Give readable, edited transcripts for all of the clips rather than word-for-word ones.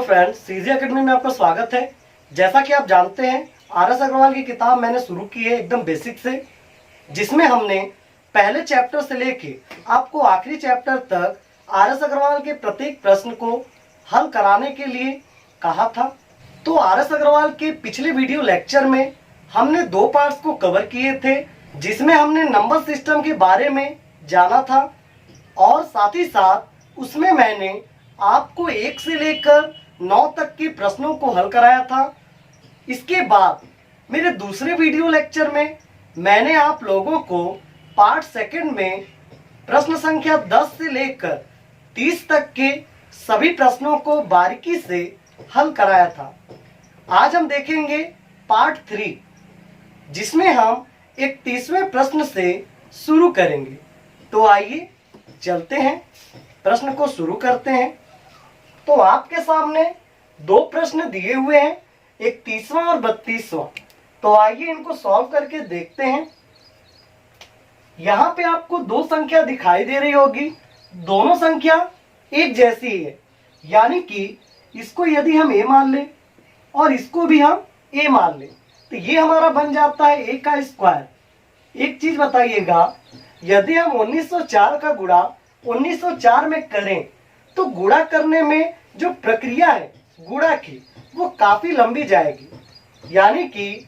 Friends, CG academy में आपका स्वागत है। जैसा कि आप जानते हैं, आर.एस. अग्रवाल की किताब मैंने शुरू की है एकदम बेसिक से, जिसमें हमने पहले चैप्टर से लेके आपको आखिरी चैप्टर तक आर.एस. अग्रवाल के प्रत्येक प्रश्न को हल कराने के लिए कहा था। तो आर.एस. अग्रवाल के पिछले वीडियो लेक्चर में हमने दो पार्ट्स को कवर किए थे, जिसमें हमने नंबर सिस्टम के बारे में जाना था और साथ ही साथ उसमें मैंने आपको 1 से लेकर 9 तक के प्रश्नों को हल कराया था। इसके बाद मेरे दूसरे वीडियो लेक्चर में मैंने आप लोगों को पार्ट सेकंड में प्रश्न संख्या 10 से लेकर 30 तक के सभी प्रश्नों को बारीकी से हल कराया था। आज हम देखेंगे पार्ट 3, जिसमें हम 31वें प्रश्न से शुरू करेंगे। तो आइए चलते हैं, प्रश्न को शुरू करते हैं। तो आपके सामने दो प्रश्न दिए हुए हैं, 31वां और 32वां। तो आइए इनको सॉल्व करके देखते हैं। यहाँ पे आपको दो संख्या दिखाई दे रही होगी, दोनों संख्या एक जैसी ही है, यानी कि इसको यदि हम a मान लें और इसको भी हम a मान लें तो ये हमारा बन जाता है a का स्क्वायर। एक चीज बताइएगा, यदि हम 1904 का गुणा 1904 में करें तो गुणा करने में जो प्रक्रिया है गुणा की वो काफी लंबी जाएगी, यानी कि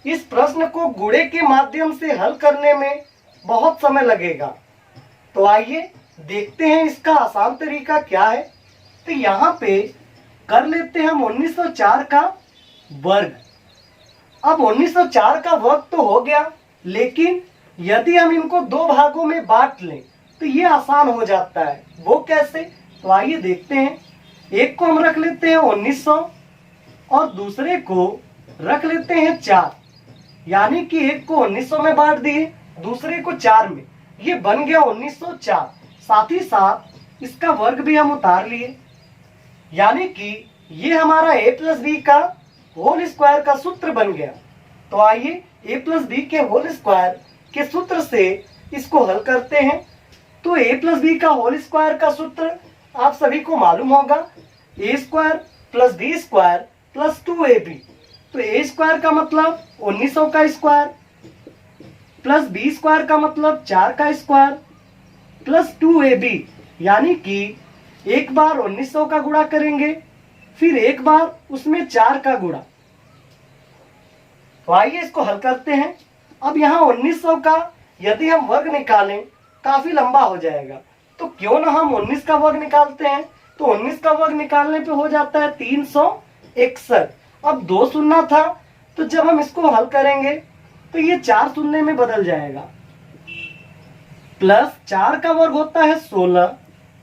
इस प्रश्न को गुणे के माध्यम से हल करने में बहुत समय लगेगा। तो आइए देखते हैं इसका आसान तरीका क्या है। तो यहाँ पे कर लेते हैं हम 1904 का वर्ग। अब 1904 का वर्ग तो हो गया, लेकिन यदि हम इनको दो भागों में बांट लें तो ये आसान हो जाता है। वो कैसे? तो आइए देखते हैं। एक को हम रख लेते हैं 1900 और दूसरे को रख लेते हैं 4, यानी कि एक को 1900 में बांट दिए, दूसरे को 4 में। ये बन गया 1904। साथ ही साथ इसका वर्ग भी हम उतार लिए, यानी कि ये हमारा a प्लस बी का होल स्क्वायर का सूत्र बन गया। तो आइए a प्लस बी के होल स्क्वायर के सूत्र से इसको हल करते हैं। तो a प्लस बी का होल स्क्वायर का सूत्र आप सभी को मालूम होगा, a square plus B square plus 2ab। तो a स्क्वायर का मतलब 1900 का स्क्वायर प्लस b स्क्वायर का मतलब 4 का स्क्वायर प्लस 2ab, यानी कि एक बार 1900 का गुणा करेंगे, फिर एक बार उसमें 4 का गुणा। तो आइए इसको हल करते हैं। अब यहाँ 1900 का यदि हम वर्ग निकालें काफी लंबा हो जाएगा, तो क्यों ना हम 19 का वर्ग निकालते हैं। तो 19 का वर्ग निकालने पे हो जाता है 361। अब 2 शून्य था, तो जब हम इसको हल करेंगे तो ये 4 शून्य में बदल जाएगा। प्लस 4 का वर्ग होता है 16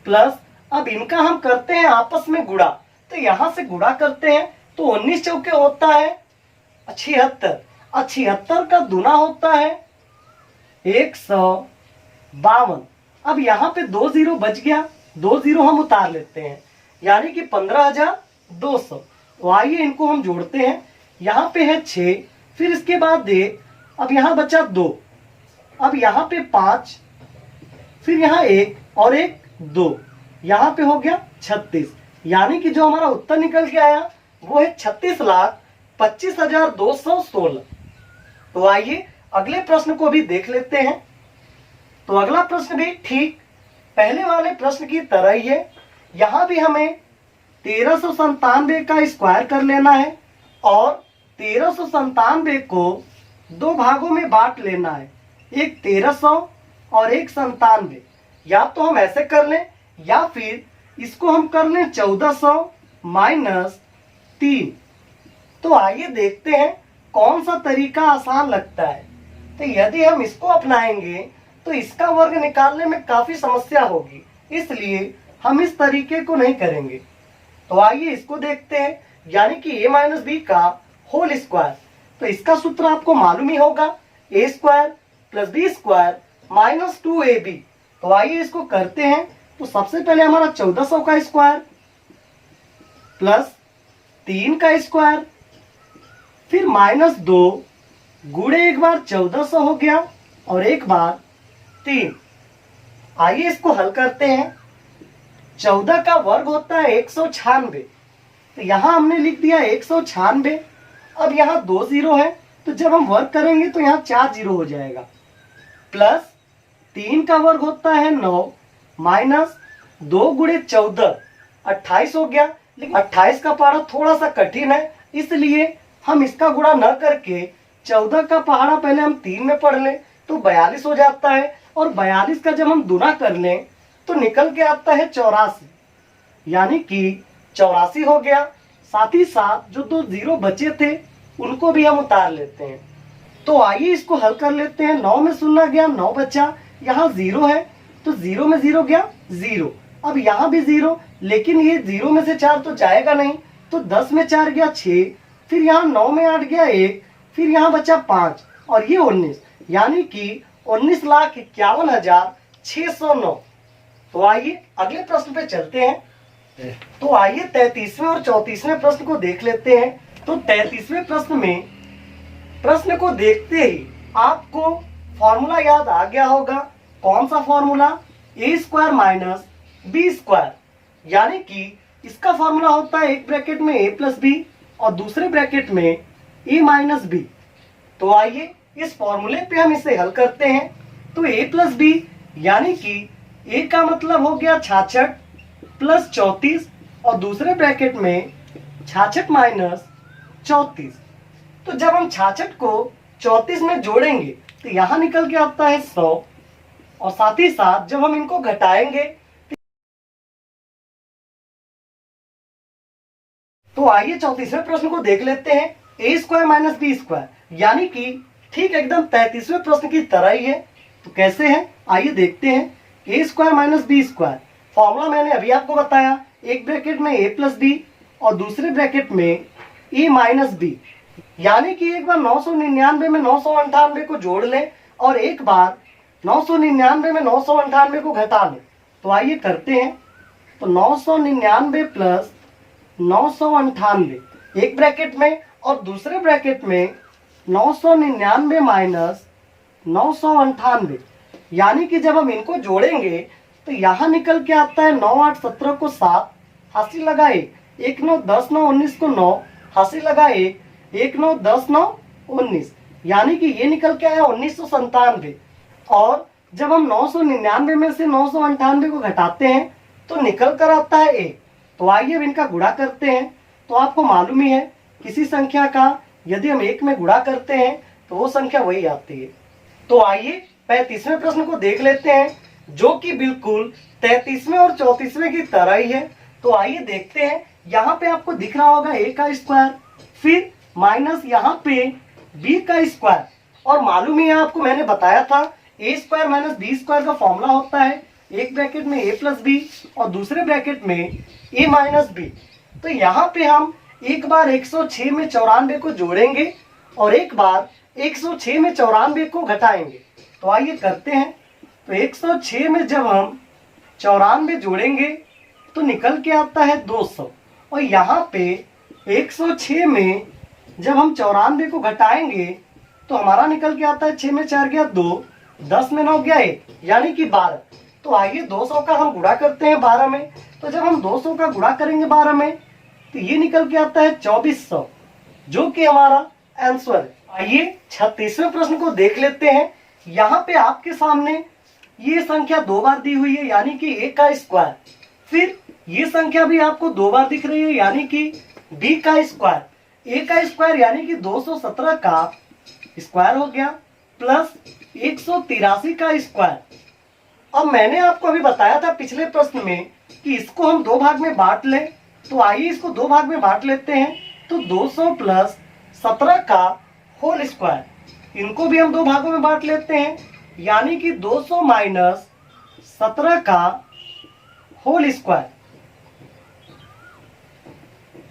प्लस, अब इनका हम करते हैं आपस में गुणा। तो यहां से गुणा करते हैं तो 19 चौके होता है 76 और 76 का दूना होता है 152। अब यहाँ पे 2 जीरो बच गया, 2 जीरो हम उतार लेते हैं, यानी कि 15,200। तो आइए इनको हम जोड़ते हैं। यहाँ पे है 6, फिर इसके बाद अब यहाँ बचा 2, अब यहाँ पे 5, फिर यहाँ 1 और 1 2, यहाँ पे हो गया 36, यानी कि जो हमारा उत्तर निकल के आया वो है 36,25,216। तो आइए अगले प्रश्न को भी देख लेते हैं। तो अगला प्रश्न भी ठीक पहले वाले प्रश्न की तरह ही है। यहाँ भी हमें 1397 का स्क्वायर कर लेना है और 1397 को दो भागों में बांट लेना है, एक 1300 और एक 97। या तो हम ऐसे कर लें या फिर इसको हम कर लें 1400 माइनस 3। तो आइए देखते हैं कौन सा तरीका आसान लगता है। तो यदि हम इसको अपनाएंगे तो इसका वर्ग निकालने में काफी समस्या होगी, इसलिए हम इस तरीके को नहीं करेंगे। तो आइए इसको देखते हैं, यानी कि a माइनस बी का होल स्क्वायर। तो इसका सूत्र आपको मालूम ही होगा, a square plus B square minus 2ab। तो आइए इसको करते हैं। तो सबसे पहले हमारा 1400 का स्क्वायर प्लस 3 का स्क्वायर, फिर माइनस 2 गुणे एक बार 1400 हो गया और एक बार 3। आइए इसको हल करते हैं। 14 का वर्ग होता है 196 तो यहाँ हमने लिख दिया 196। अब यहाँ 2 जीरो है, तो जब हम वर्ग करेंगे तो यहाँ 4 जीरो हो जाएगा। प्लस 3 का वर्ग होता है 9, माइनस 2 गुणे 14 28 हो गया। लेकिन 28 का पहाड़ा थोड़ा सा कठिन है, इसलिए हम इसका गुणा न करके 14 का पहाड़ा पहले हम 3 में पढ़ लें तो 42 हो जाता है। और 42 का जब हम गुणा कर लें तो निकल के आता है 84, यानी कि 84 हो गया। साथ ही साथ जो 2 जीरो बचे थे उनको भी हम उतार लेते हैं। तो आइए इसको हल कर लेते हैं। 9 में 0 गया, 9 बचा, यहाँ 0 है तो 0 में 0 गया 0। अब यहाँ भी 0, लेकिन ये 0 में से 4 तो जाएगा नहीं, तो 10 में 4 गया 6, फिर यहाँ 9 में 8 गया 1, फिर यहाँ बचा 5 और ये 19, यानी कि 19,51,609। तो आइए अगले प्रश्न पे चलते हैं। तो आइए 33वें और 34वें प्रश्न को देख लेते हैं। तो 33वें प्रश्न में, प्रश्न को देखते ही आपको फॉर्मूला याद आ गया होगा। कौन सा फॉर्मूला? ए स्क्वायर माइनस बी स्क्वायर, यानी कि इसका फॉर्मूला होता है एक ब्रैकेट में ए प्लस बी और दूसरे ब्रैकेट में ए माइनस बी। तो आइए इस फॉर्मूले पे हम इसे हल करते हैं। तो ए प्लस बी, यानी कि ए का मतलब हो गया 66 प्लस 34 और दूसरे ब्रैकेट में 66 माइनस 34। तो जब हम 66 को 34 में जोड़ेंगे तो यहाँ निकल के आता है 100, और साथ ही साथ जब हम इनको घटाएंगे तो आइए 34वें प्रश्न को देख लेते हैं। ए स्क्वायर माइनस बी स्क्वायर, यानी कि ठीक एकदम 33वें प्रश्न की तरह ही है। तो कैसे है आइए देखते हैं। ए square minus B square, formula मैंने अभी आपको बताया, एक ब्रैकेट में ए प्लस बी और दूसरे ब्रैकेट में ए माइनस बी, यानी कि एक बार 999 में 998 को जोड़ लें और एक बार 999 में 998 को घटा लें। तो आइए करते हैं। तो 999 प्लस 998 एक ब्रैकेट में और दूसरे ब्रैकेट में 999 माइनस 998, यानी कि जब हम इनको जोड़ेंगे तो यहाँ निकल के आता है 9 8 17 को 7, हासिल लगा 1 9 10 9 19 को 9, हासिल लगा 1 9 10 9 19, यानी कि ये निकल के आया 1997। और जब हम 999 में से 998 को घटाते हैं तो निकल कर आता है 1। तो आइए अब इनका गुणा करते हैं। तो आपको मालूम ही है किसी संख्या का यदि हम 1 में गुणा करते हैं तो वो संख्या वही आती है। तो आइए 35वें प्रश्न को देख लेते हैं, जो कि बिल्कुल 33वें और 34वें की तरह ही है। तो आइए देखते हैं। यहाँ पे आपको दिख रहा होगा a का स्क्वायर, फिर माइनस यहाँ पे b का स्क्वायर, और मालूम ही है आपको, मैंने बताया था ए स्क्वायर माइनस बी स्क्वायर का फॉर्मूला होता है एक ब्रैकेट में ए प्लस बी और दूसरे ब्रैकेट में ए माइनस बी। तो यहाँ पे हम एक बार 106 में 94 को जोड़ेंगे और एक बार 106 में 94 को घटाएंगे। तो आइए करते हैं। तो 106 में जब हम 94 जोड़ेंगे तो निकल के आता है 200, और यहाँ पे 106 में जब हम 94 को घटाएंगे तो हमारा निकल के आता है 6 में 4 गया 2, 10 में 9 गया 1, यानी कि 12। तो आइए 200 का हम गुणा करते हैं 12 में। तो जब हम 200 का गुणा करेंगे 12 में तो ये निकल के आता है 2400, जो कि हमारा आंसर है। आइए 36वें प्रश्न को देख लेते हैं। यहाँ पे आपके सामने ये संख्या 2 बार दी हुई है, यानी कि a का स्क्वायर, फिर ये संख्या भी आपको 2 बार दिख रही है, यानी कि b का स्क्वायर। a का स्क्वायर यानी कि 217 का स्क्वायर हो गया, प्लस 183 का स्क्वायर। अब मैंने आपको अभी बताया था पिछले प्रश्न में कि इसको हम 2 भाग में बांट लें। तो आइए इसको 2 भाग में बांट लेते हैं। तो 200 प्लस 17 का होल स्क्वायर, इनको भी हम 2 भागों में बांट लेते हैं, यानी कि 200 माइनस 17 का होल स्क्वायर।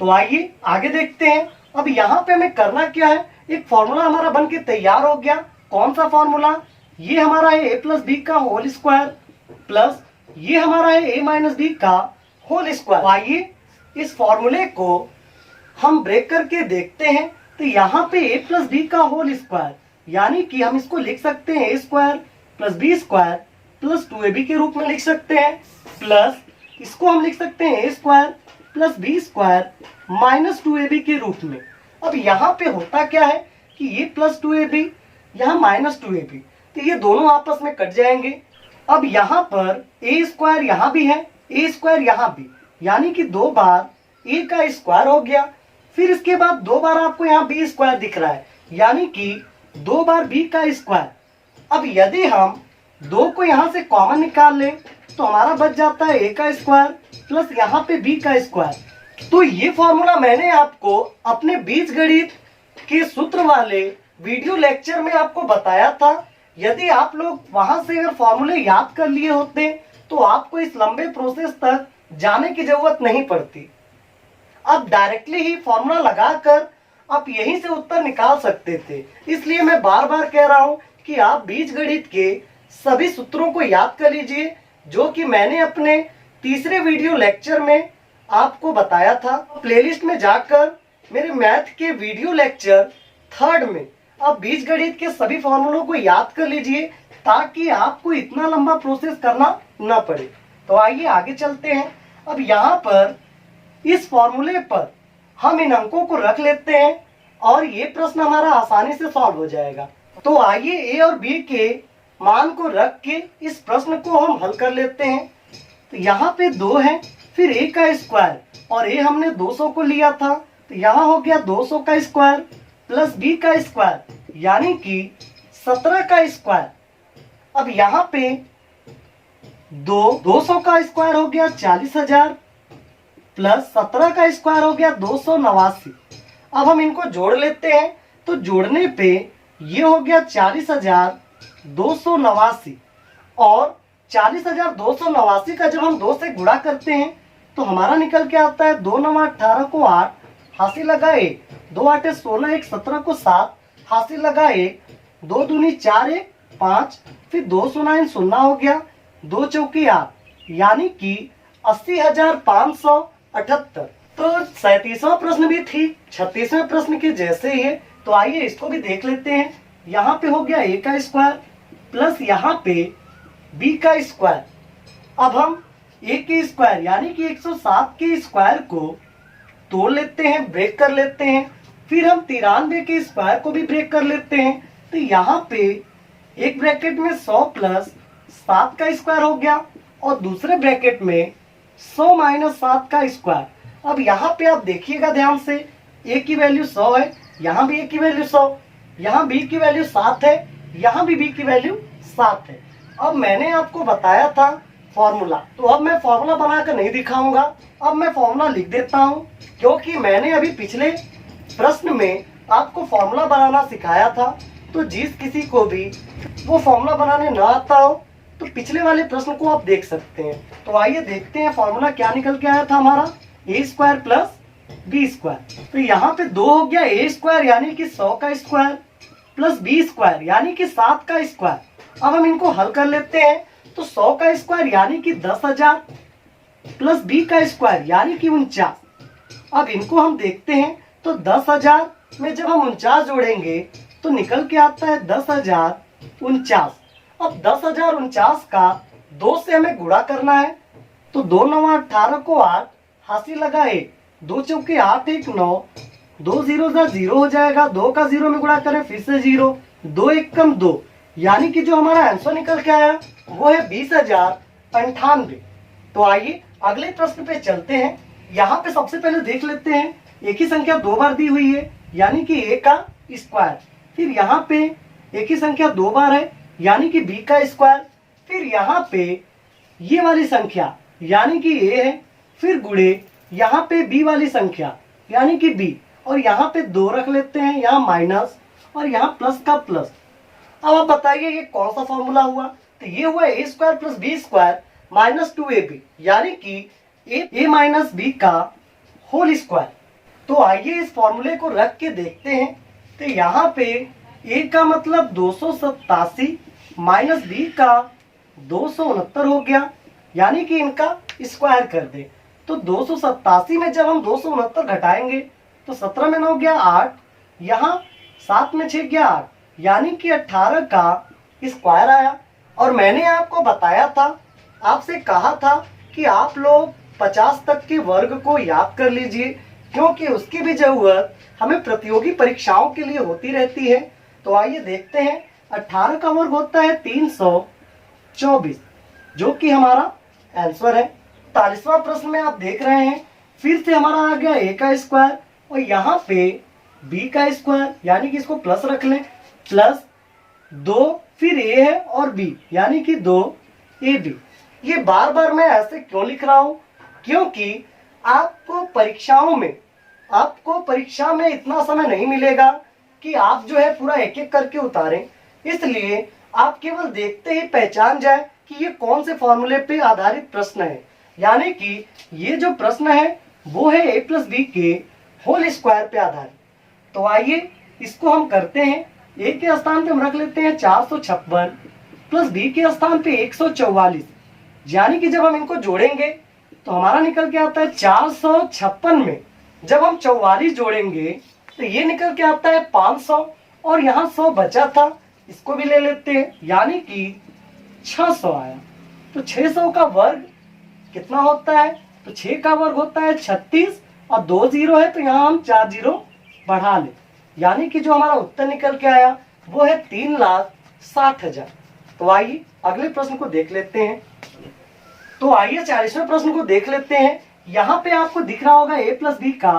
तो आइए आगे देखते हैं। अब यहाँ पे हमें करना क्या है, एक फॉर्मूला हमारा बन के तैयार हो गया। कौन सा फॉर्मूला? ये हमारा है ए प्लस बी का होल स्क्वायर, प्लस ये हमारा है ए माइनस बी का होल स्क्वायर। आइए इस फॉर्मूले को हम ब्रेक करके देखते हैं। तो यहाँ पे ए प्लस बी का होल स्क्वायर, यानी कि हम इसको लिख सकते हैं ए square plus B square plus 2ab के रूप में लिख सकते हैं, प्लस इसको हम लिख सकते हैं ए square plus B square minus 2ab के रूप में। अब यहाँ पे होता क्या है कि ये प्लस 2ab, यहाँ माइनस 2ab, तो ये दोनों आपस में कट जाएंगे। अब यहाँ पर ए स्क्वायर यहाँ भी है, ए स्क्वायर यहाँ भी, यानी कि 2 बार ए का स्क्वायर हो गया। फिर इसके बाद 2 बार आपको यहाँ बी स्क्वायर दिख रहा है, यानी कि 2 बार बी का स्क्वायर। अब यदि हम 2 को यहाँ से कॉमन निकाल लें तो हमारा बच जाता है ए का स्क्वायर प्लस यहाँ पे बी का स्क्वायर। तो ये फॉर्मूला मैंने आपको अपने बीजगणित के सूत्र वाले वीडियो लेक्चर में आपको बताया था। यदि आप लोग वहां से अगर फॉर्मूले याद कर लिए होते तो आपको इस लंबे प्रोसेस तक जाने की जरूरत नहीं पड़ती। अब डायरेक्टली ही फॉर्मूला लगाकर आप यहीं से उत्तर निकाल सकते थे। इसलिए मैं बार बार कह रहा हूं कि आप बीजगणित के सभी सूत्रों को याद कर लीजिए, जो कि मैंने अपने तीसरे वीडियो लेक्चर में आपको बताया था। प्लेलिस्ट में जाकर मेरे मैथ के वीडियो लेक्चर 3rd में आप बीजगणित के सभी फॉर्मूलों को याद कर लीजिए, ताकि आपको इतना लंबा प्रोसेस करना न पड़े। तो आइए आगे चलते हैं। अब यहाँ पर इस फॉर्मूले पर हम इन अंकों को रख लेते हैं और ये प्रश्न हमारा आसानी से सॉल्व हो जाएगा। तो आइए ए और बी के मान को रख के इस प्रश्न को हम हल कर लेते हैं। तो यहाँ पे 2 है, फिर ए का स्क्वायर, और ए हमने 200 को लिया था, तो यहाँ हो गया 200 का स्क्वायर प्लस बी का स्क्वायर, यानी कि 17 का स्क्वायर। अब यहाँ पे 200 का स्क्वायर हो गया 40,000 प्लस 17 का स्क्वायर हो गया 289। अब हम इनको जोड़ लेते हैं, तो जोड़ने पे ये हो गया 40,289, और 40,289 का जब हम 2 से गुणा करते हैं तो हमारा निकल के आता है 2 9 18 को 8, हासिल लगा 1, 2 8 16, 1 17 को 7, हासिल लगा 1, 2 दूनी 4 1 5, फिर 2 9 0 हो गया, 2 चौकी 8, यानी कि 80,578। तो 37वां प्रश्न भी ठीक 36वें प्रश्न के जैसे ही है। तो आइए इसको भी देख लेते हैं। यहाँ पे हो गया ए का स्क्वायर प्लस यहाँ पे बी का स्क्वायर। अब हम ए के स्क्वायर यानी कि 107 के स्क्वायर को तोड़ लेते हैं, ब्रेक कर लेते हैं। फिर हम 93 के स्क्वायर को भी ब्रेक कर लेते हैं। तो यहाँ पे एक ब्रैकेट में 100 प्लस 7 का स्क्वायर हो गया, और दूसरे ब्रैकेट में 100 माइनस 7 का स्क्वायर। अब यहाँ पे आप देखिएगा ध्यान से, ए की वैल्यू 100 है, यहाँ भी ए की वैल्यू 100, यहाँ बी की वैल्यू 7 है, यहाँ भी बी की वैल्यू 7 है। अब मैंने आपको बताया था फॉर्मूला, तो अब मैं फॉर्मूला बनाकर नहीं दिखाऊंगा, अब मैं फॉर्मूला लिख देता हूँ, क्योंकि मैंने अभी पिछले प्रश्न में आपको फॉर्मूला बनाना सिखाया था। तो जिस किसी को भी वो फॉर्मूला बनाने ना आता हो तो पिछले वाले प्रश्न को आप देख सकते हैं। तो आइए देखते हैं फॉर्मूला क्या निकल के आया था हमारा, ए स्क्वायर प्लस बी स्क्वायर। तो यहाँ पे 2 हो गया ए स्क्वायर यानी कि 100 का स्क्वायर प्लस बी स्क्वायर यानी कि 7 का स्क्वायर। अब हम इनको हल कर लेते हैं। तो 100 का स्क्वायर यानी कि 10,000 प्लस बी का स्क्वायर यानी कि 49। अब इनको हम देखते हैं, तो 10,000 में जब हम 49 जोड़ेंगे तो निकल के आता है 10,049। अब 10,049 का 2 से हमें गुणा करना है। तो 2 9 18 को 8, हासिल लगा 1, 2 चौके 8 1 9, 2 0 0 हो जाएगा, 2 का 0 में गुणा करें फिर से 0, 2 1 कम 2, यानी कि जो हमारा आंसर निकल के आया वो है 20,098। तो आइए अगले प्रश्न पे चलते हैं। यहाँ पे सबसे पहले देख लेते हैं, एक ही संख्या 2 बार दी हुई है यानी कि ए का स्क्वायर। फिर यहाँ पे एक ही संख्या 2 बार है यानी कि बी का स्क्वायर। फिर यहाँ पे ये वाली संख्या यानी कि ए है, फिर गुणे यहाँ पे बी वाली संख्या यानी कि बी, और यहाँ पे 2 रख लेते हैं, यहाँ माइनस और यहाँ प्लस का प्लस। अब आप बताइए ये कौन सा फॉर्मूला हुआ। तो ये हुआ a square plus B square minus 2ab यानी कि ए माइनस बी का होल स्क्वायर। तो आइए इस फॉर्मूले को रख के देखते हैं। तो यहाँ पे ए का मतलब 287 माइनस बी का 269 हो गया, यानी कि इनका स्क्वायर कर दे। तो 287 में जब हम 269 घटाएंगे तो 17 में 9 गया 8, यहाँ 7 में 6 गया 8, यानी कि 18 का स्क्वायर आया। और मैंने आपको बताया था, आपसे कहा था कि आप लोग 50 तक के वर्ग को याद कर लीजिए, क्योंकि उसकी भी जरूरत हमें प्रतियोगी परीक्षाओं के लिए होती रहती है। तो आइए देखते हैं, 18 का वर्ग होता है 324, जो कि हमारा आंसर है। 41वां प्रश्न में आप देख रहे हैं, फिर से हमारा आ गया a का स्क्वायर और यहाँ पे b का स्क्वायर, यानी कि इसको प्लस रख लें, प्लस 2 फिर a है और b, यानी कि 2ab। ये बार बार मैं ऐसे क्यों लिख रहा हूं? क्योंकि आपको परीक्षा में इतना समय नहीं मिलेगा कि आप जो है पूरा एक एक करके उतारें। इसलिए आप केवल देखते ही पहचान जाए कि ये कौन से फॉर्मूले पे आधारित प्रश्न है। यानी कि ये जो प्रश्न है वो है a प्लस बी के होल स्क्वायर पे आधारित। तो आइए इसको हम करते हैं। a के स्थान पे हम रख लेते हैं 456 प्लस b के स्थान पे 144, यानी कि जब हम इनको जोड़ेंगे तो हमारा निकल के आता है 456 में जब हम 44 जोड़ेंगे तो ये निकल के आता है 500, और यहाँ 100 बचा था, इसको भी ले लेते हैं, यानी कि 600 आया। तो 600 का वर्ग कितना होता है? तो 6 का वर्ग होता है 36 और 2 जीरो है तो यहाँ हम 4 जीरो बढ़ा ले, यानी कि जो हमारा उत्तर निकल के आया वो है 3,60,000। तो आइए अगले प्रश्न को देख लेते हैं। तो आइए 40वें प्रश्न को देख लेते हैं। यहाँ पे आपको दिख रहा होगा a प्लस बी का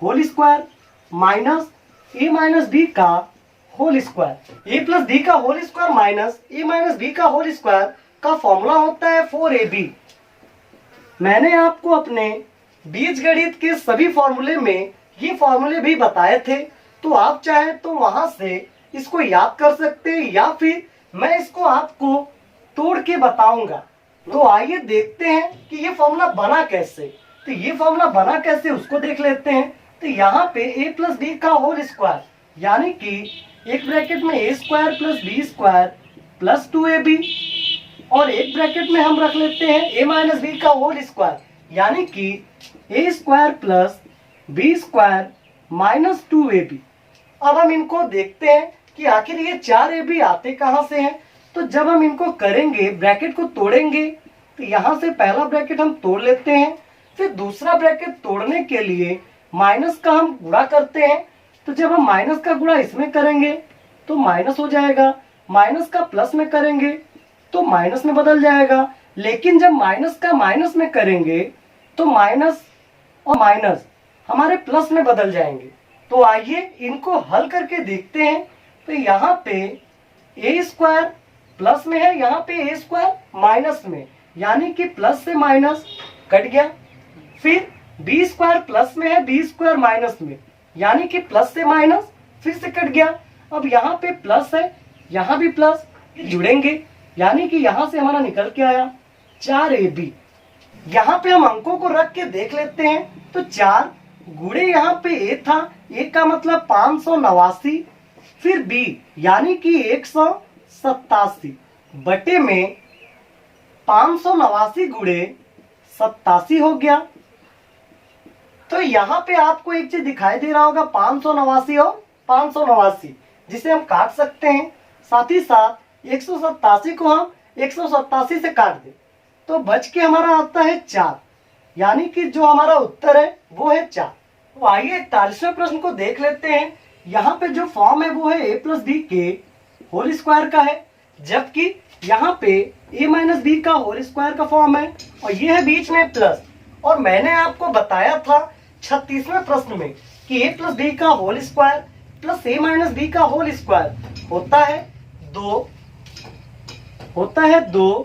whole square minus a minus B का whole square. a plus B का whole square minus a minus B का होल स्क्वायर का फॉर्मूला होता है 4ab। मैंने आपको अपने बीजगणित के सभी फॉर्मूले में ये फॉर्मूले भी बताए थे, तो आप चाहे तो वहां से इसको याद कर सकते हैं या फिर मैं इसको आपको तोड़ के बताऊंगा। तो आइए देखते हैं कि ये फॉर्मूला बना कैसे। तो ये फॉर्मूला बना कैसे उसको देख लेते हैं। तो यहाँ पे a प्लस बी का होल स्क्वायर, यानी कि एक ब्रैकेट में a square plus B square plus 2ab, और एक ब्रैकेट में हम रख लेते हैं a माइनस बी का होल स्क्वायर, यानी कि a square plus B square minus 2ab। अब हम इनको देखते हैं कि आखिर ये 4ab आते कहाँ से हैं। तो जब हम इनको करेंगे, ब्रैकेट को तोड़ेंगे, तो यहाँ से पहला ब्रैकेट हम तोड़ लेते हैं, फिर दूसरा ब्रैकेट तोड़ने के लिए माइनस का हम गुणा करते हैं। तो जब हम माइनस का गुणा इसमें करेंगे तो माइनस हो जाएगा, माइनस का प्लस में करेंगे तो माइनस में बदल जाएगा, लेकिन जब माइनस का माइनस में करेंगे तो माइनस और माइनस हमारे प्लस में बदल जाएंगे। तो आइए इनको हल करके देखते हैं। तो यहाँ पे a स्क्वायर प्लस में है, यहाँ पे a स्क्वायर माइनस में, यानी कि प्लस से माइनस कट गया। फिर b स्क्वायर प्लस में है, b स्क्वायर माइनस में, यानी कि प्लस से माइनस फिर से कट गया। अब यहाँ पे प्लस है, यहाँ भी प्लस, जुड़ेंगे, यानी कि यहाँ से हमारा निकल के आया 4ab। यहाँ पे हम अंकों को रख के देख लेते हैं। तो 4 गुणे यहाँ पे a था, a का मतलब 589, फिर b यानी कि 187 बटे में 589 गुणे 87 हो गया। तो यहाँ पे आपको एक चीज दिखाई दे रहा होगा, 589 और 589, जिसे हम काट सकते हैं। साथ ही साथ 187 को हम 187 से काट दें तो बच के हमारा आता है 4, यानी कि जो हमारा उत्तर है वो है 4। तो आइए 41वें प्रश्न को देख लेते हैं। यहाँ पे जो फॉर्म है वो है a प्लस बी के होल स्क्वायर का है, जबकि यहाँ पे a माइनस बी का होल स्क्वायर का फॉर्म है, और ये है बीच में प्लस। और मैंने आपको बताया था 36वें प्रश्न में कि a प्लस बी का whole square plus a minus B का होल स्क्वायर होता है 2,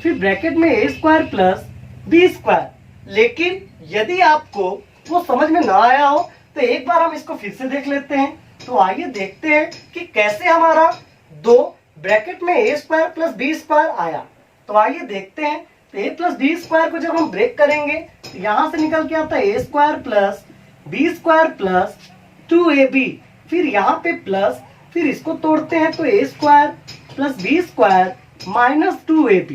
फिर ब्रैकेट में a square plus B square. लेकिन यदि आपको वो समझ में ना आया हो तो एक बार हम इसको फिर से देख लेते हैं। तो आइए देखते हैं कि कैसे हमारा 2 ब्रैकेट में a square plus B square आया। तो आइए देखते हैं। तो a प्लस बी स्क्वायर को जब हम ब्रेक करेंगे तो यहाँ से निकल के आता है a square plus B square plus 2ab, फिर यहाँ पे प्लस, फिर इसको तोड़ते हैं तो a square plus B square minus 2ab।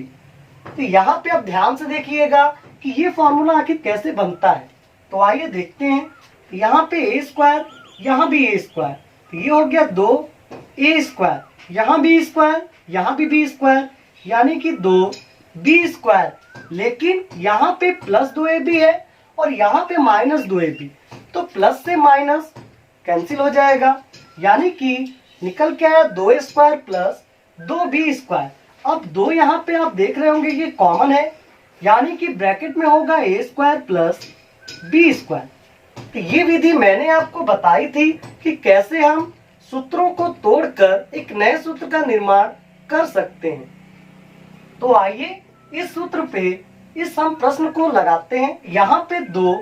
तो यहाँ पे अब ध्यान से देखिएगा कि ये फॉर्मूला आखिर कैसे बनता है। तो आइए देखते हैं। यहाँ पे a स्क्वायर, यहाँ भी a स्क्वायर, तो ये हो गया 2a स्क्वायर, यहाँ भी स्क्वायर, यहाँ भी b स्क्वायर, यानी कि 2b स्क्वायर लेकिन यहाँ पे प्लस 2ab है और यहाँ पे माइनस 2ab, तो प्लस से माइनस कैंसिल हो जाएगा, यानी कि निकल के आया 2a² प्लस 2b²। अब 2 यहाँ पे आप देख रहे होंगे ये कॉमन है, यानी कि ब्रैकेट में होगा a² प्लस b²। तो ये विधि मैंने आपको बताई थी कि कैसे हम सूत्रों को तोड़कर एक नए सूत्र का निर्माण कर सकते हैं। तो आइए इस सूत्र पे इस हम प्रश्न को लगाते हैं। यहाँ पे 2,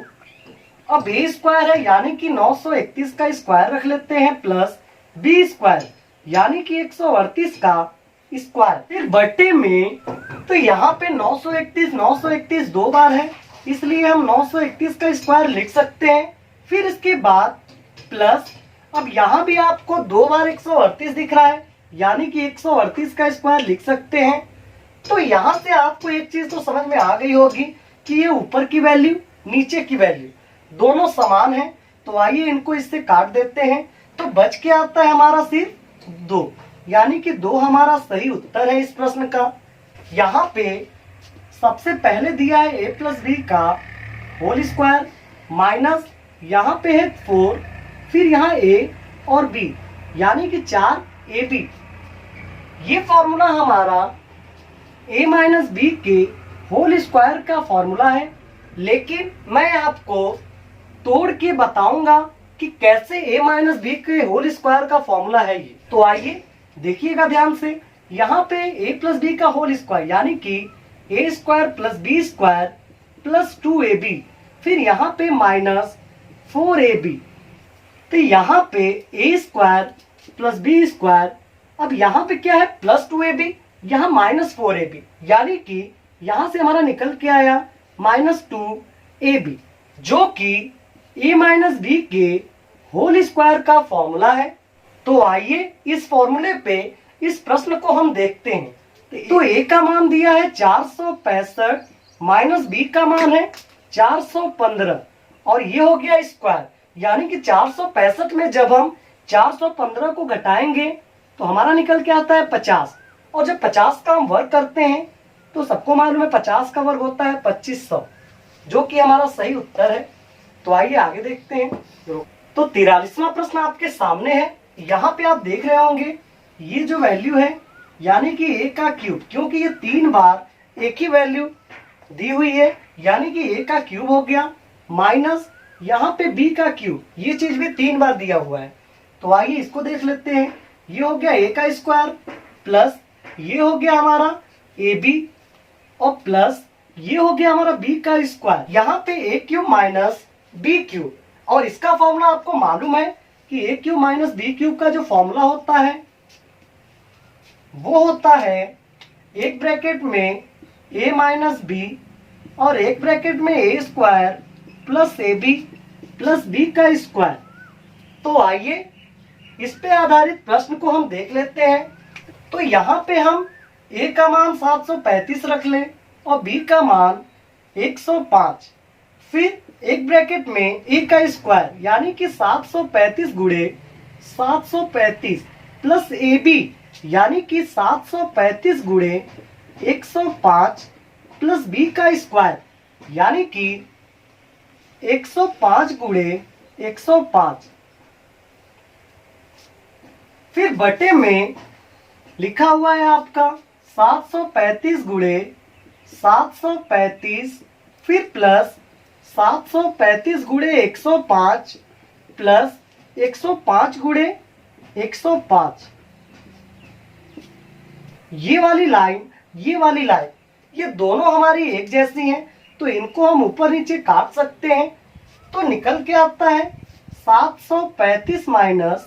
अब a² है यानी कि 931 का स्क्वायर रख लेते हैं प्लस b² यानी कि 138 का स्क्वायर, फिर बटे में, तो यहाँ पे 931 दो बार है इसलिए हम 931 का स्क्वायर लिख सकते हैं। फिर इसके बाद प्लस, अब यहाँ भी आपको 2 बार 138 दिख रहा है यानी कि 138 का स्क्वायर लिख सकते हैं। तो यहाँ से आपको एक चीज तो समझ में आ गई होगी कि ये ऊपर की वैल्यू नीचे की वैल्यू दोनों समान है। तो आइए इनको इससे काट देते हैं, तो बच के आता है हमारा सिर्फ 2, यानी कि 2 हमारा सही उत्तर है इस प्रश्न का। यहाँ पे सबसे पहले दिया है a प्लस बी का होल स्क्वायर माइनस यहाँ पे है 4, फिर यहाँ a और b यानी कि 4ab। ये फॉर्मूला हमारा a माइनस बी के होल स्क्वायर का फॉर्मूला है, लेकिन मैं आपको तोड़ के बताऊंगा कि कैसे a माइनस बी के होल स्क्वायर का फॉर्मूला है ये। तो आइए देखिएगा ध्यान से, यहाँ पे a प्लस बी का होल स्क्वायर यानी कि a² plus b² plus 2ab, फिर यहाँ पे माइनस 4ab, तो यहाँ पे a² प्लस b², अब यहाँ पे क्या है प्लस 2ab, यहाँ माइनस 4ab, यानी कि यहाँ से हमारा निकल के आया माइनस 2ab, जो कि a माइनस बी के होल स्क्वायर का फॉर्मूला है। तो आइए इस फॉर्मूले पे इस प्रश्न को हम देखते हैं। तो a का मान दिया है 465 माइनस b का मान है 415 और ये हो गया स्क्वायर, यानी कि 465 में जब हम 415 को घटाएंगे तो हमारा निकल के आता है 50, और जब 50 का हम वर्ग करते हैं तो सबको मालूम है 50 का वर्ग होता है 2500, जो कि हमारा सही उत्तर है। तो आइए आगे देखते हैं। तो 43वां प्रश्न आपके सामने है। यहाँ पे आप देख रहे होंगे ये जो वैल्यू है यानी कि a का क्यूब, क्योंकि ये 3 बार एक ही वैल्यू दी हुई है यानी कि a का क्यूब हो गया, माइनस यहाँ पे b का क्यूब, ये चीज भी 3 बार दिया हुआ है। तो आइए इसको देख लेते हैं। ये हो गया a का स्क्वायर प्लस ये हो गया हमारा ab और प्लस ये हो गया हमारा b का स्क्वायर, यहाँ पे a³ माइनस b³ और इसका फॉर्मूला आपको मालूम है कि a³ माइनस b³ का जो फॉर्मूला होता है वो होता है एक ब्रैकेट में a माइनस b और एक ब्रैकेट में a² plus ab plus b का स्क्वायर। तो आइए इस पे आधारित प्रश्न को हम देख लेते हैं। तो यहाँ पे हम a का मान 735 रख लें और b का मान 105, फिर एक ब्रैकेट में a का स्क्वायर यानी कि 735 गुणे 735 प्लस ab यानी कि 735 गुणे 105 प्लस b का स्क्वायर यानी कि 105 गुणे 105, फिर बटे में लिखा हुआ है आपका 735 गुणे 735, फिर प्लस 735 गुणे 105 प्लस 105 गुणे 105। ये वाली लाइन ये दोनों हमारी एक जैसी हैं, तो इनको हम ऊपर नीचे काट सकते हैं। तो निकल के आता है 735 माइनस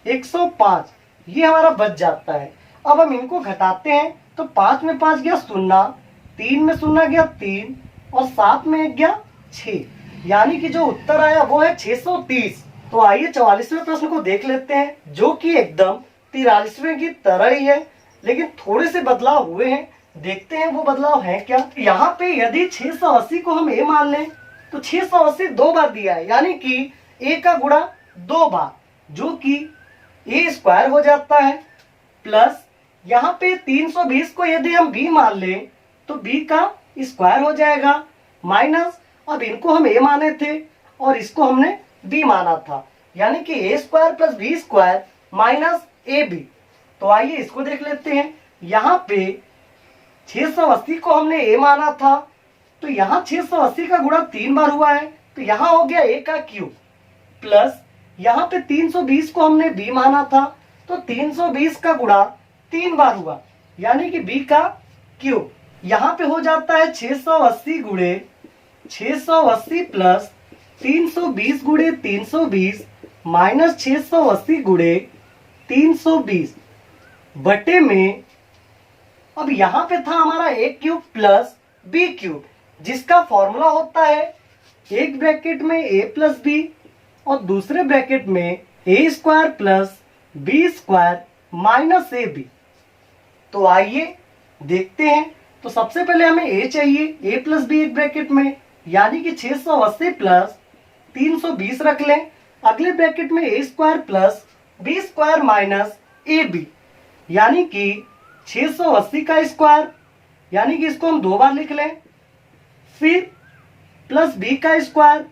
105, ये हमारा बच जाता है। अब हम इनको घटाते हैं तो 5 में 5 गया 0, 3 में 0 गया 3 और 7 में 1 गया 6, यानी कि जो उत्तर आया वो है 630। तो आइए 44वें प्रश्न को देख लेते हैं, जो कि एकदम 43वें की तरह ही है लेकिन थोड़े से बदलाव हुए हैं। देखते हैं वो बदलाव है क्या। यहाँ पे यदि 680 को हम a मान लें तो 680 2 बार दिया है यानी कि a का गुणा 2 बार, जो कि a² हो जाता है, प्लस यहाँ पे 320 को यदि हम b मान लें तो b का स्क्वायर हो जाएगा माइनस, अब इनको हम a माने थे और इसको हमने b माना था, यानी कि a square plus b square minus ab। तो आइए इसको देख लेते हैं। यहाँ पे 680 को हमने a माना था, तो यहाँ 680 का गुणा 3 बार हुआ है, तो यहाँ हो गया a का क्यूब, प्लस यहाँ पे 320 को हमने b माना था, तो 320 का गुणा 3 बार हुआ, यानी कि b का क्यूब। यहाँ पे हो जाता है 680 गुणे 680 प्लस 320 गुणे 320 माइनस 680 गुणे 320 बटे में, अब यहाँ पे था हमारा a cube plus b cube, जिसका फॉर्मूला होता है एक ब्रैकेट में a प्लस b और दूसरे ब्रैकेट में a square plus b square minus ab। तो आइए देखते हैं। तो सबसे पहले हमें a चाहिए, a प्लस b एक ब्रैकेट में, यानी कि 680 प्लस 320 रख लें। अगले ब्रैकेट में a square plus b square minus ab, यानी कि 680 का स्क्वायर, यानी कि इसको हम 2 बार लिख लें, फिर प्लस b का स्क्वायर,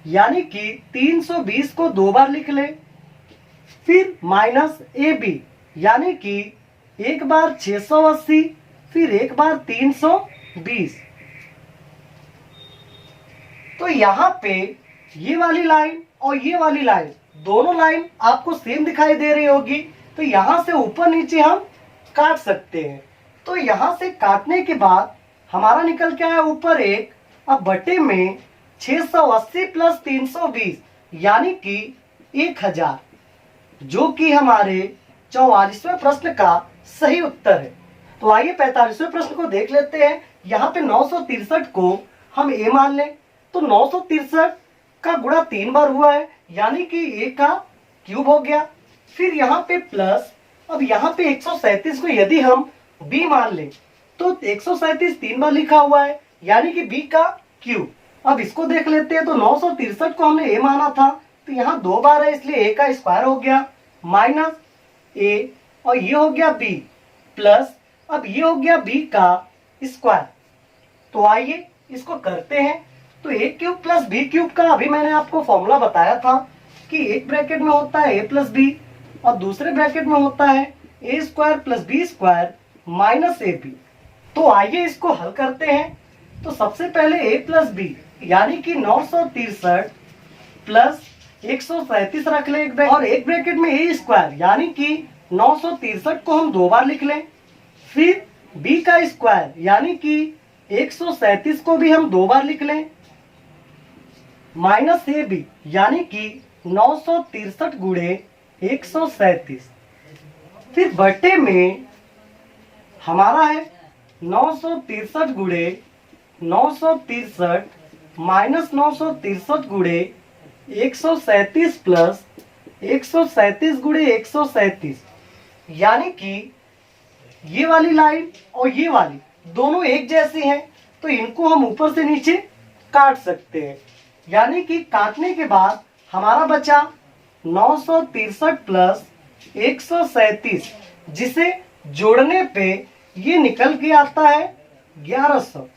यानी कि 320 को 2 बार लिख लें, फिर माइनस ab, यानी कि एक बार 680 फिर एक बार 320। तो यहाँ पे ये वाली लाइन और ये वाली लाइन, दोनों लाइन आपको सेम दिखाई दे रही होगी, तो यहाँ से ऊपर नीचे हम काट सकते हैं। तो यहाँ से काटने के बाद हमारा निकल के आया ऊपर 1, अब बटे में 680 प्लस 320, यानी कि 1000, जो कि हमारे 44वें प्रश्न का सही उत्तर है। तो आइए 45वें प्रश्न को देख लेते हैं। यहाँ पे 963 को हम a मान लें, तो 963 का गुणा 3 बार हुआ है, यानी कि a का क्यूब हो गया। फिर यहाँ पे प्लस, अब यहाँ पे 137 को यदि हम b मान लें, तो 137 3 बार लिखा हुआ है, यानी कि b का क्यूब। अब इसको देख लेते हैं। तो 963 को हमने a माना था, तो यहाँ 2 बार है, इसलिए a का स्क्वायर हो गया माइनस a, और ये हो गया b प्लस, अब ये हो गया b का स्क्वायर। तो आइए इसको करते हैं। तो a cube plus b cube का अभी मैंने आपको फॉर्मूला बताया था कि एक ब्रैकेट में होता है a प्लस b और दूसरे ब्रैकेट में होता है a square plus b square minus ab। तो आइए इसको हल करते हैं। तो सबसे पहले a प्लस b, यानी कि 963 प्लस 137 रख लें एक ब्रैकेट, और एक ब्रैकेट में a स्क्वायर, यानी कि 963 को हम 2 बार लिख लें, फिर b का स्क्वायर, यानी कि 137 को भी हम 2 बार लिख लें, माइनस ab, यानी कि 963 गुणे 137, फिर बटे में हमारा है 963 गुणे 963 माइनस 963 गुणे 137 प्लस 137 गुणे 137, यानी कि ये वाली लाइन और ये वाली दोनों एक जैसी हैं, तो इनको हम ऊपर से नीचे काट सकते हैं, यानी कि काटने के बाद हमारा बचा 963 प्लस 137, जिसे जोड़ने पे ये निकल के आता है 1100,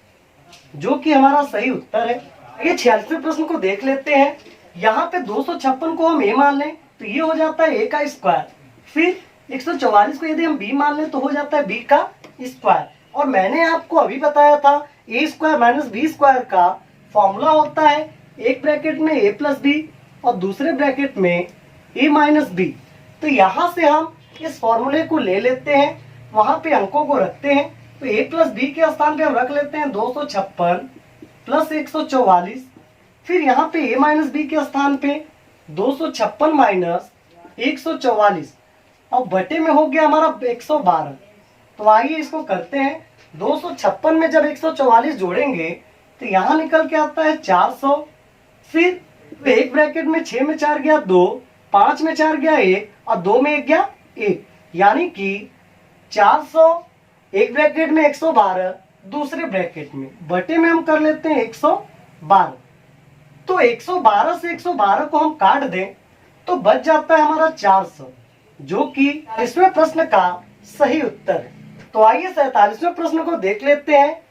जो कि हमारा सही उत्तर है। ये 46वें प्रश्न को देख लेते हैं। यहाँ पे 256 को हम a मान लें, तो ये हो जाता है a का स्क्वायर, फिर 144 को यदि हम b मान लें तो हो जाता है b का स्क्वायर। और मैंने आपको अभी बताया था a square minus b square का फॉर्मूला होता है एक ब्रैकेट में a प्लस b और दूसरे ब्रैकेट में a माइनस b। तो यहाँ से हम इस फॉर्मूले को ले लेते हैं, वहां पे अंकों को रखते हैं। तो a प्लस b के स्थान पे हम रख लेते हैं 256 प्लस 144, फिर यहाँ पे a माइनस b के स्थान पे 256 माइनस 144, और बटे में हो गया हमारा 112। तो आइए इसको करते हैं। 256 में जब 144 जोड़ेंगे तो यहाँ निकल के आता है 400, फिर एक ब्रैकेट में 6 में 4 गया 2, 5 में 4 गया 1 और 2 में 1 गया 1, यानी कि 400 एक ब्रैकेट में 112 दूसरे ब्रैकेट में, बटे में हम कर लेते हैं 112। तो 112 से 112 को हम काट दें तो बच जाता है हमारा 400, जो कि इसमें प्रश्न का सही उत्तर है। तो आइए 47वें प्रश्न को देख लेते हैं।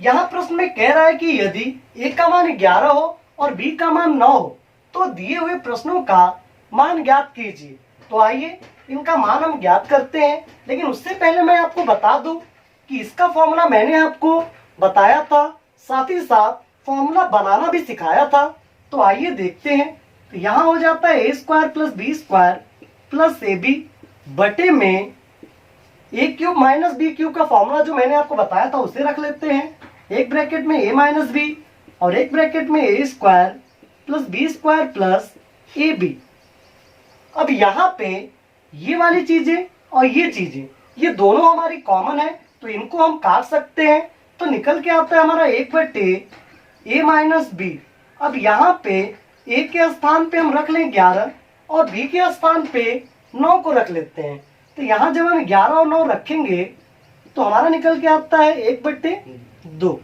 यहाँ प्रश्न में कह रहा है कि यदि a का मान 11 हो और b का मान 9 हो तो दिए हुए प्रश्नों का मान ज्ञात कीजिए। तो आइए इनका मान हम ज्ञात करते हैं, लेकिन उससे पहले मैं आपको बता दूं कि इसका फॉर्मूला मैंने आपको बताया था, साथ ही साथ फॉर्मूला बनाना भी सिखाया था। तो आइए देखते हैं। तो यहाँ हो जाता है a² + b² + ab बटे में a³ - b³ का फॉर्मूला जो मैंने आपको बताया था उसे रख लेते हैं। एक ब्रैकेट में a - b और एक ब्रैकेट में a² + b² + ab। अब यहाँ पे ये वाली चीजें और ये चीजें ये दोनों हमारी कॉमन है, तो इनको हम काट सकते हैं। तो निकल के आता है हमारा 1/a - b। अब यहाँ पे a के स्थान पे हम रख लें 11 और b के स्थान पे 9 को रख लेते हैं। तो यहाँ जब हम 11 और 9 रखेंगे तो हमारा निकल के आता है 1/2।